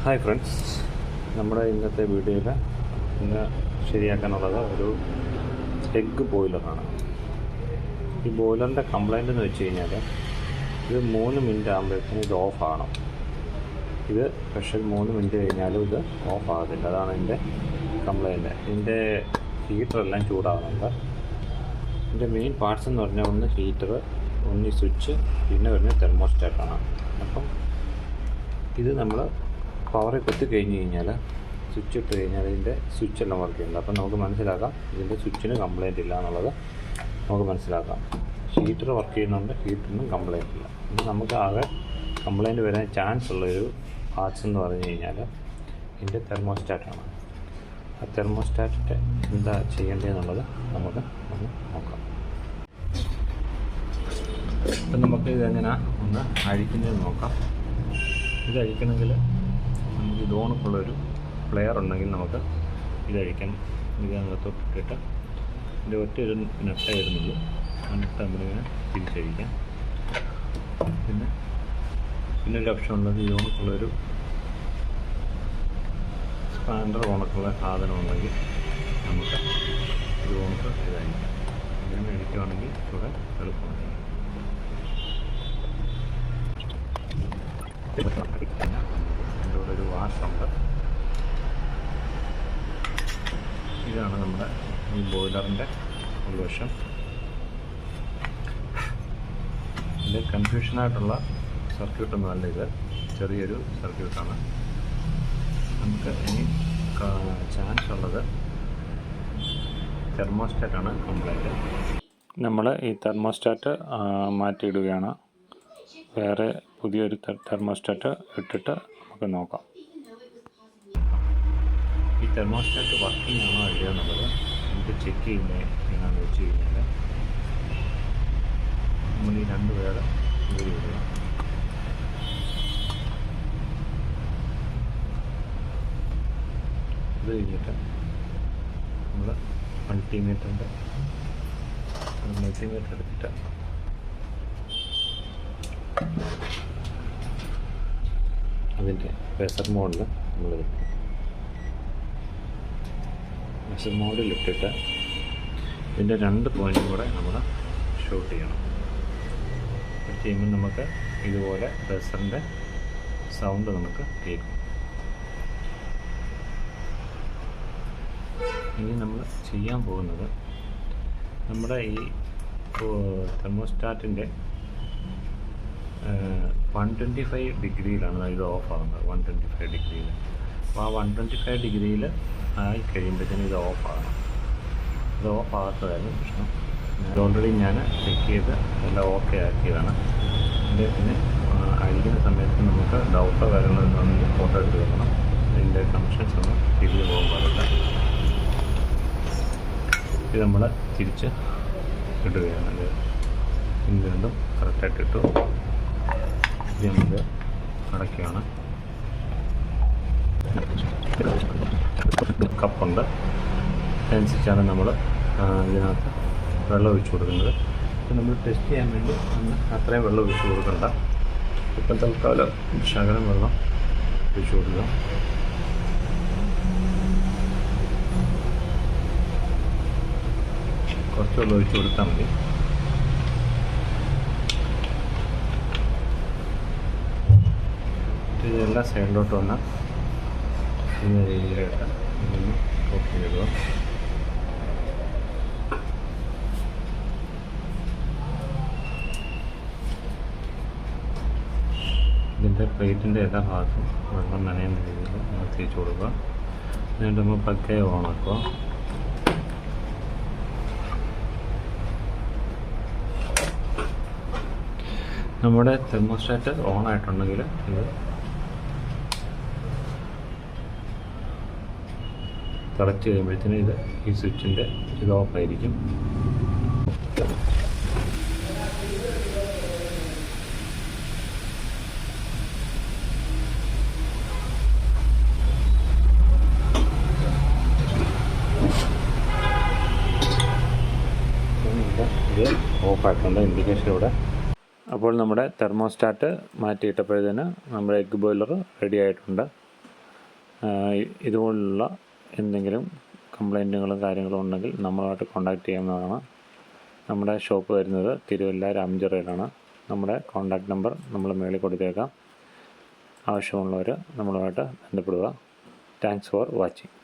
Hi friends, നമ്മുടെ ഇന്നത്തെ വീഡിയോയിൽ ഇന്ന് ശരിയാക്കാനുള്ളത് ഒരു എഗ്ഗ് ബോയിലറാണ്. ഈ ബോയിലറിൻ്റെ കംപ്ലൈൻ്റ് എന്ന് വെച്ച് കഴിഞ്ഞാൽ ഇത് 3 മിനിറ്റ് ആകുമ്പോഴത്തേക്കും ഇത് ഓഫ് ആകണം. ഇത് പക്ഷേ 3 മിനിറ്റ് കഴിഞ്ഞാലും ഇത് ഓഫ് ആകത്തില്ല. അതാണ് ഇതിൻ്റെ കംപ്ലൈൻറ്റ്. ഇതിൻ്റെ ഹീറ്ററെല്ലാം ചൂടാകുന്നുണ്ട്. ഇതിൻ്റെ മെയിൻ പാർട്സ് എന്ന് പറഞ്ഞാൽ ഒന്ന് ഹീറ്റർ, ഒന്ന് ഈ സ്വിച്ച്, പിന്നെ വരുന്ന തെർമോസ്റ്റാറ്റാണ്. അപ്പം ഇത് നമ്മൾ പവറിൽ കുത്തി കഴിഞ്ഞ് കഴിഞ്ഞാൽ സ്വിച്ച് ഇട്ട് കഴിഞ്ഞാൽ ഇതിൻ്റെ സ്വിച്ചെല്ലാം വർക്ക് ചെയ്യുന്നുണ്ട്. അപ്പം നമുക്ക് മനസ്സിലാക്കാം ഇതിൻ്റെ സ്വിച്ചിന് കംപ്ലൈൻറ്റ് ഇല്ല എന്നുള്ളത് നമുക്ക് മനസ്സിലാക്കാം. ഹീറ്റർ വർക്ക് ചെയ്യുന്നുണ്ട്, ഹീറ്ററിനും കംപ്ലൈൻറ്റ് ഇല്ല. ഇത് നമുക്ക് ആകെ കംപ്ലൈൻറ്റ് വരാൻ ചാൻസ് ഉള്ളൊരു പാർട്സ് എന്ന് പറഞ്ഞു കഴിഞ്ഞാൽ ഇതിൻ്റെ തെർമോസ്റ്റാറ്റാണ്. ആ തെർമോസ്റ്റാറ്റിൻ്റെ എന്താ ചെയ്യേണ്ടതെന്നുള്ളത് നമുക്ക് ഒന്ന് നോക്കാം. അപ്പം നമുക്ക് ഇതെങ്ങനെ ഒന്ന് അഴിക്കുന്നത് നോക്കാം. ഇത് അഴിക്കണമെങ്കിൽ നമുക്ക് ഇതോണക്കുള്ളൊരു പ്ലെയർ ഉണ്ടെങ്കിൽ നമുക്ക് ഇതഴിക്കണം. ഇതിനകത്തോട്ടിട്ടിട്ട് ഇതിൻ്റെ ഒറ്റൊരു നെട്ടേ വരുന്നുള്ളൂ. ആ നെട്ട് നമ്മളിങ്ങനെ തിരിച്ചഴിക്കാം. പിന്നെ ഒരു ഓപ്ഷൻ ഉള്ളത് ഇതോണക്കുള്ളൊരു സ്പാൻഡർ ഓണക്കുള്ള സാധനം ഉണ്ടെങ്കിൽ നമുക്ക് ഇതോണക്ക് ഇതഴിക്കാം. ഇങ്ങനെ അഴിക്കുകയാണെങ്കിൽ ഇവിടെ എളുപ്പമാണ്. അതിൻ്റെ കൂടെ ഒരു വാഷുണ്ട്. ഇതാണ് നമ്മുടെ ഈ ബോയിലറിൻ്റെ ഉൾവശം. ഇതിൽ കൺഫ്യൂഷനായിട്ടുള്ള സർക്യൂട്ടൊന്നും അല്ല, ഇത് ചെറിയൊരു സർക്യൂട്ടാണ്. നമുക്ക് ഇനി ചാൻസ് ഉള്ളത് തെർമോസ്റ്റാറ്റാണ് കംപ്ലൈൻറ്റ്. നമ്മൾ ഈ തെർമോസ്റ്റാറ്റ് മാറ്റിയിടുകയാണ്. വേറെ പുതിയൊരു തെർമോസ്റ്റാറ്റ് ഇട്ടിട്ട് നമുക്ക് നോക്കാം. ഈ തെർമോസ്റ്റാറ്റ് വർക്കിംഗ് ആണോ അല്ലയോ എന്നുള്ളത് നമുക്ക് ചെക്ക് ചെയ്യുന്നത് എങ്ങനെയാണെന്ന് വെച്ച് കഴിഞ്ഞാൽ നമ്മൾ ഈ 2 പേര് ഊരി വിടുക. ഇത് കഴിഞ്ഞിട്ട് നമ്മൾ മൾട്ടിമീറ്റർ എടുത്തിട്ട് അതിൻ്റെ പ്രഷർ മോഡിൽ പ്രഷർ മോഡിലിട്ടിട്ട് ഇതിൻ്റെ 2 പോയിൻറ്റും കൂടെ നമ്മൾ ഷൂട്ട് ചെയ്യണം. ചെയ്യുമ്പോൾ നമുക്ക് ഇതുപോലെ പ്രഷറിൻ്റെ സൗണ്ട് നമുക്ക് കേൾക്കും. ഇനി നമ്മൾ ചെയ്യാൻ പോകുന്നത് നമ്മുടെ ഈ തെർമോസ്റ്റാറ്റിൻ്റെ 125 ഡിഗ്രിയിലാണ് ഇത് ഓഫ് ആകുന്നത്. 125 ഡിഗ്രിയിൽ. അപ്പോൾ ആ 125 ഡിഗ്രിയിൽ ആയി കഴിയുമ്പോഴത്തേനും ഇത് ഓഫ് ആകണം. ഇത് ഓഫ് ആകാത്തതായിരുന്നു പ്രശ്നം. ഓൾറെഡി ഞാൻ ചെക്ക് ചെയ്ത് എല്ലാം ഓക്കെ ആക്കിയതാണ്. ഇതിൻ്റെ പിന്നെ അഴിക്കുന്ന സമയത്ത് നമുക്ക് ഡൗട്ടോ കാര്യങ്ങളൊന്നും ഫോട്ടോ എടുത്ത് വെക്കണം. ഇതിൻ്റെ കണക്ഷൻസ് ഒന്നും തിരിഞ്ഞ് പോകാൻ പാടില്ല. ഇത് നമ്മൾ തിരിച്ച് ഇടുകയാണ്. ഇത് വീണ്ടും കറക്റ്റായിട്ട് ഇട്ടു. ഇത് നമുക്ക് അടയ്ക്കുകയാണ്. കപ്പുണ്ട്, അതനുസരിച്ചാണ് നമ്മൾ ഇതിനകത്ത് വെള്ളം ഒഴിച്ച് കൊടുക്കുന്നത്. അപ്പോൾ നമ്മൾ ടെസ്റ്റ് ചെയ്യാൻ വേണ്ടി അത്രയും വെള്ളം ഒഴിച്ച് കൊടുക്കണ്ട. ഇപ്പം തൽക്കാലം ശകലം വെള്ളം ഒഴിച്ച് കൊടുക്കുക. കുറച്ച് വെള്ളം ഒഴിച്ച് കൊടുത്താൽ മതി. ഇതെല്ലാം സൈഡിലോട്ട് വന്ന് ഇന്ന രീതിയിലായിട്ട് ഇതൊന്ന് ഓഫ് ചെയ്തിടുക. ഇതിൻ്റെ പ്ലേറ്റിൻ്റെ എല്ലാ ഭാഗത്തും വെള്ളം നനയുന്ന രീതിയിൽ നമ്മൾ തേച്ച് കൊടുക്കുക. എന്നിട്ട് നമ്മൾ പക്കയെ ഓണാക്കുക. നമ്മുടെ തെർമോസ്റ്റാറ്റ് ഓണായിട്ടുണ്ടെങ്കിൽ ഇത് തിളച്ച് കഴിയുമ്പോഴത്തേനും ഇത് ഈ സ്വിച്ചിൻ്റെ ഇത് ഓഫായിരിക്കും. ഇത് ഓഫായിട്ടുണ്ട്, ഇൻഡിക്കേഷൻ ഇവിടെ. അപ്പോൾ നമ്മുടെ തെർമോസ്റ്റാറ്റ് മാറ്റിയിട്ടപ്പോഴത്തേന് നമ്മുടെ എഗ്ഗ് ബോയിലർ റെഡി ആയിട്ടുണ്ട്. ഇതുപോലുള്ള എന്തെങ്കിലും കംപ്ലൈൻറ്റുകളും കാര്യങ്ങളും ഉണ്ടെങ്കിൽ നമ്മളുമായിട്ട് കോൺടാക്റ്റ് ചെയ്യാവുന്നതാണ്. നമ്മുടെ ഷോപ്പ് വരുന്നത് തിരുവല്ല രാമചിറയിലാണ്. നമ്മുടെ കോൺടാക്റ്റ് നമ്പർ നമ്മൾ മേളിൽ കൊടുത്തേക്കാം. ആവശ്യമുള്ളവർ നമ്മളുമായിട്ട് ബന്ധപ്പെടുക. Thanks for watching.